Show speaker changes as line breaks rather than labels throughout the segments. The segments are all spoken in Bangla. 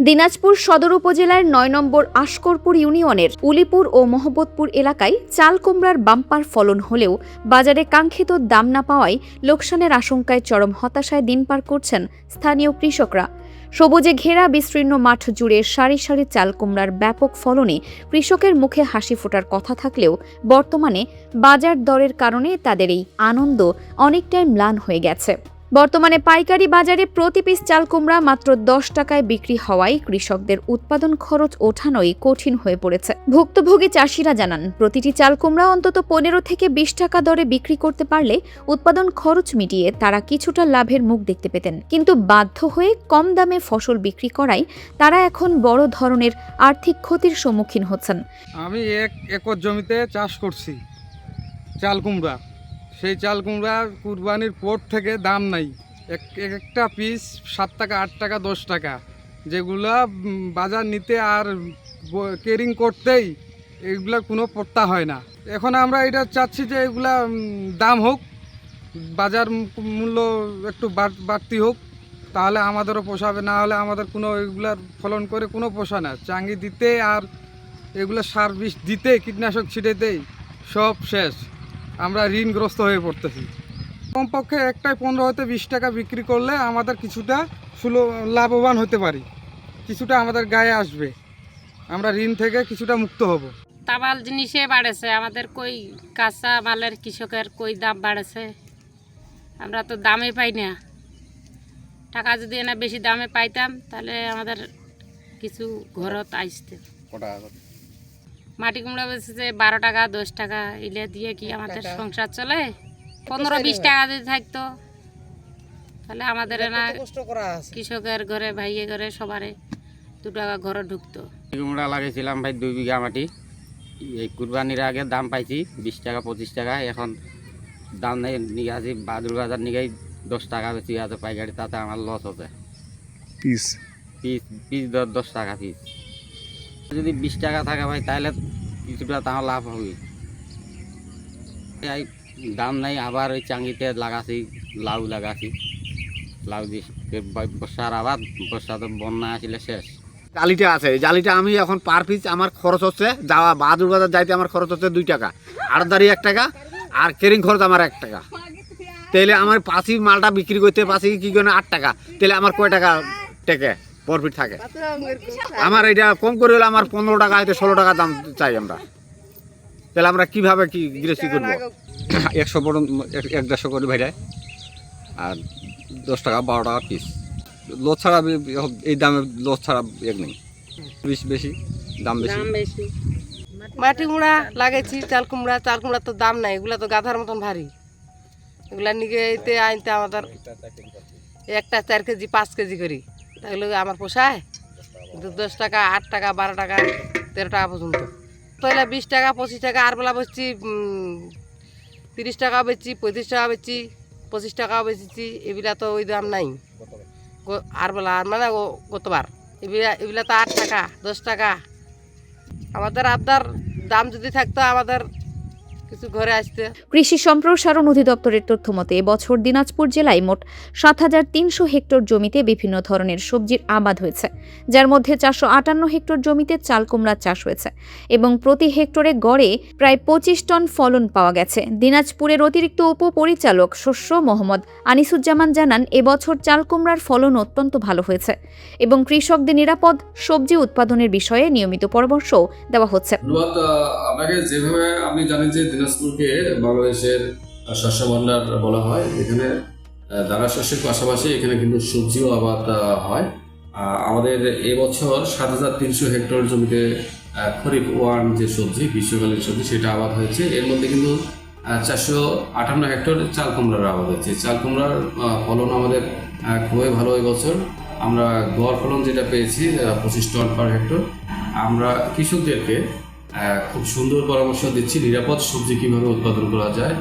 দিনাজপুর সদর উপজেলার ৯ নম্বর আশকরপুর ইউনিয়নের উলিপুর ও মোহাম্মদপুর এলাকায় চাল কুমড়ার বাম্পার ফলন হলেও বাজারে কাঙ্ক্ষিত দাম না পাওয়ায় লোকসানের আশঙ্কায় চরম হতাশায় দিন পার করছেন স্থানীয় কৃষকরা। সবুজে ঘেরা বিস্তীর্ণ মাঠ জুড়ে সারি সারি চাল কুমড়ার ব্যাপক ফলনে কৃষকের মুখে হাসি ফোটার কথা থাকলেও বর্তমানে বাজার দরের কারণে তাদের এই আনন্দ অনেকটাই ম্লান হয়ে গেছে। বর্তমানে পাইকারি বাজারে প্রতি পিস চাল কুমড়া মাত্র ১০ টাকায় বিক্রি হওয়ায় কৃষকদের উৎপাদন খরচ ওঠানোই কঠিন হয়ে পড়েছে। ভুক্তভোগী চাষিরা জানান, প্রতিটি চাল কুমড়া অন্তত ১৫ থেকে ২০ টাকা দরে বিক্রি করতে পারলে উৎপাদন খরচ মিটিয়ে তারা কিছুটা লাভের মুখ দেখতে পেতেন, কিন্তু বাধ্য হয়ে কম দামে ফসল বিক্রি করায় তারা এখন বড় ধরনের আর্থিক ক্ষতির সম্মুখীন হচ্ছেন।
আমি ১ একর জমিতে চাষ করছি চাল কুমড়া। সেই চাল কুমড়া কুরবানির পর থেকে দাম নাই, একটা পিস ৭ টাকা, ৮ টাকা, ১০ টাকা, যেগুলা বাজার নিতে আর কেরিং করতেই এগুলা কোনো পড়তা হয় না। এখন আমরা এটা চাচ্ছি যে এগুলা দাম হোক, বাজার মূল্য একটু বাড়তি হোক, তাহলে আমাদেরও পোষাবে। না হলে আমাদের কোনো এগুলার ফলন করে কোনো পোষা না। চাঙ্গি দিতে আর এগুলো সার বিষ দিতে, কীটনাশক ছিটাতেই সব শেষ। আমরা ঋণগ্রস্ত হয়ে পড়তেছি। কমপক্ষে একটাই ১৫ হতে ২০ টাকা বিক্রি করলে আমাদের কিছুটা লাভবান হতে পারি, কিছুটা আমাদের গায়ে আসবে, আমরা ঋণ থেকে কিছুটা মুক্ত হব।
তাবাল জিনিসে বাড়েছে, আমাদের কই কাঁচা মালের কৃষকের কই দাম বাড়েছে, আমরা তো দামে পাই না। টাকা যদি এনে বেশি দামে পাইতাম তাহলে আমাদের কিছু ঘরত আসতে। মাটি কুমড়া বেচেছে ১২ টাকা, ১০ টাকা, এলে দিয়ে কি আমাদের সংসার চলে? ১৫-২০ টাকা যদি থাকতো তাহলে আমাদের না কৃষকের ঘরে, ভাইয়ে ঘরে, সবারে ২ টাকা ঘরে ঢুকতো।
কুমড়া লাগিয়েছিলাম ভাই ২ বিঘা মাটি। এই কুরবানির আগে দাম পাইছি ২০ টাকা, ২৫ টাকা। এখন দাম নেই, নিয়ে আসি বাদুর বাজার নিয়ে ১০ টাকা বেশি আছে পাইকারি, তাতে আমার লস হচ্ছে। পিস ১০ টাকা পিস। যদি ২০ টাকা থাকে ভাই তাহলে কিছুটা তাও লাভ হবে। এই দাম নাই, আবার ওই চাঙ্গিতে লাগাছি, লাউ লাগাছি, লাউ দিয়ে বর্ষার আবার, বর্ষা তো বন্যা আসলে শেষ।
জালিটা আছে, জালিটা আমি এখন পার পিস আমার খরচ হচ্ছে, যাওয়া বাহাদুর বাজার যাইতে আমার খরচ হচ্ছে ২ টাকা, আড়তদারি ১ টাকা, আর কেরিং খরচ আমার ১ টাকা। তাহলে আমার পাঁচি মালটা বিক্রি করতে পাঁচি কি করে ৮ টাকা, তাহলে আমার কয় টাকা টেকে প্রফিট থাকে? আমার এটা কম করে হলে আমার ১৫ টাকা হয়তো ১৬ টাকা দাম চাই আমরা। তাহলে আমরা কিভাবে কি গৃহস্থী করবো?
১০০ বড় ১-১৫০ করে ভাইরায়, আর ১০ টাকা ১২ টাকা পিস। লোড ছাড়া এই দামে লোড ছাড়া এক নেই, বেশি দাম বেশি।
মাটি কুমড়া লাগাইছি, চাল কুমড়া তো দাম নাই, এগুলা তো গাধার মতন ভারী। এগুলা নিয়ে আনতে আমাদের একটা ৪ কেজি ৫ কেজি করি, তাহলে আমার পোষায়? কিন্তু ১০ টাকা, ৮ টাকা, ১২ টাকা, ১৩ টাকা পর্যন্ত। তাহলে ২০ টাকা, ২৫ টাকা, আর বেলা বেচছি ৩০ টাকা বেচছি, ৩৫ টাকা বেচছি, ২৫ টাকাও বেচেছি। এগুলা তো ওই দাম নাই আর বেলা, মানে গতবার এগুলা তো ৮ টাকা, ১০ টাকা। আমাদের আবদার দাম যদি থাকতো আমাদের কিছু ঘরে আসতে।
কৃষি সম্প্রসারণ অধিদপ্তরের তথ্য মতে এবছর দিনাজপুর জেলায় মোট ৭,৩০০ হেক্টর জমিতে বিভিন্ন ধরনের সবজির আবাদ হয়েছে, যার মধ্যে ৪৫৮ হেক্টর জমিতে চাল কুমড়া চাষ হয়েছে এবং প্রতি হেক্টরে গড়ে প্রায় ২৫ টন ফলন পাওয়া গেছে। দিনাজপুরের অতিরিক্ত উপপরিচালক শস্য মোহাম্মদ আনিসুজ্জামান জানান, এবছর চাল কুমড়ার ফলন অত্যন্ত ভালো হয়েছে এবং কৃষকদের নিরাপদ সবজি উৎপাদনের বিষয়ে নিয়মিত পরামর্শ দেওয়া হচ্ছে।
আপনাকে যেভাবে আপনি জানেন যে দিনাজপুরকে বাংলাদেশের শস্য ভান্ডার বলা হয়, এখানে দানা শস্যের পাশাপাশি এখানে কিন্তু সবজিও আবাদ হয়। আমাদের এবছর ৭,৩০০ হেক্টর জমিতে খরিফ ১ যে সবজি, গ্রীষ্মকালীন সবজি, সেটা আবাদ হয়েছে। এর মধ্যে কিন্তু ৪৫৮ হেক্টর চাল কুমড়ার আবাদ হয়েছে। চাল কুমড়ার ফলন আমাদের খুবই ভালো এবছর। আমরা গড় ফলন যেটা পেয়েছি ২৫ টন পার হেক্টর। আমরা কৃষকদেরকে খুব সুন্দর পরামর্শ দিচ্ছি নিরাপদ সবজি কীভাবে উৎপাদন করা যায়।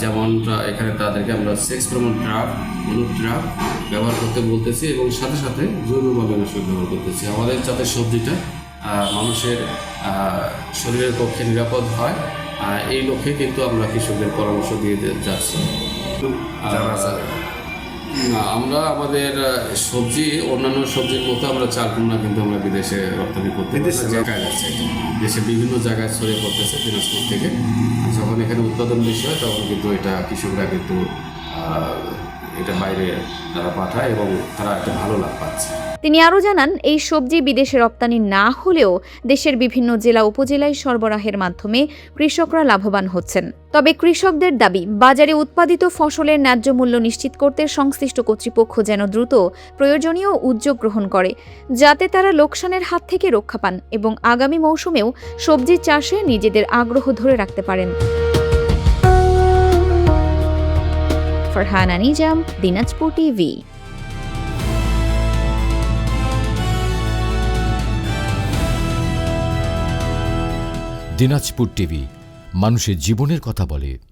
যেমন এখানে তাদেরকে আমরা সেক্স প্রমোন ট্রাপ, হলুদ ট্রাপ ব্যবহার করতে বলতেছি এবং সাথে সাথে জৈব মালনাশক ব্যবহার করতেছি, আমাদের যাতে সবজিটা মানুষের শরীরের পক্ষে নিরাপদ হয়। এই লক্ষ্যে কিন্তু আমরা কৃষকদের পরামর্শ দিয়ে যাচ্ছি। না, আমরা আমাদের সবজি অন্যান্য সবজির মতো আমরা চাল কুমড়া কিন্তু আমরা বিদেশে রপ্তানি করতে জায়গায় যাচ্ছে, দেশের বিভিন্ন জায়গায় ছড়িয়ে পড়তেছে দিনাজপুর থেকে। যখন এখানে উৎপাদন বেশি হয় তখন কিন্তু এটা কৃষকরা কিন্তু এটা বাইরে তারা পাঠায় এবং তারা একটা ভালো লাভ পাচ্ছে।
তিনি আরও জানান, এই সবজি বিদেশে রপ্তানি না হলেও দেশের বিভিন্ন জেলা উপজেলায় সরবরাহের মাধ্যমে কৃষকরা লাভবান হচ্ছেন। তবে কৃষকদের দাবি, বাজারে উৎপাদিত ফসলের ন্যায্য মূল্য নিশ্চিত করতে সংশ্লিষ্ট কর্তৃপক্ষ যেন দ্রুত প্রয়োজনীয় উদ্যোগ গ্রহণ করে, যাতে তারা লোকসানের হাত থেকে রক্ষা পান এবং আগামী মৌসুমেও সবজি চাষে নিজেদের আগ্রহ ধরে রাখতে পারেন। ফারহানা নিজাম, দিনাজপুর টিভি।
দিনাজপুর টিভি মানুষের জীবনের কথা বলে।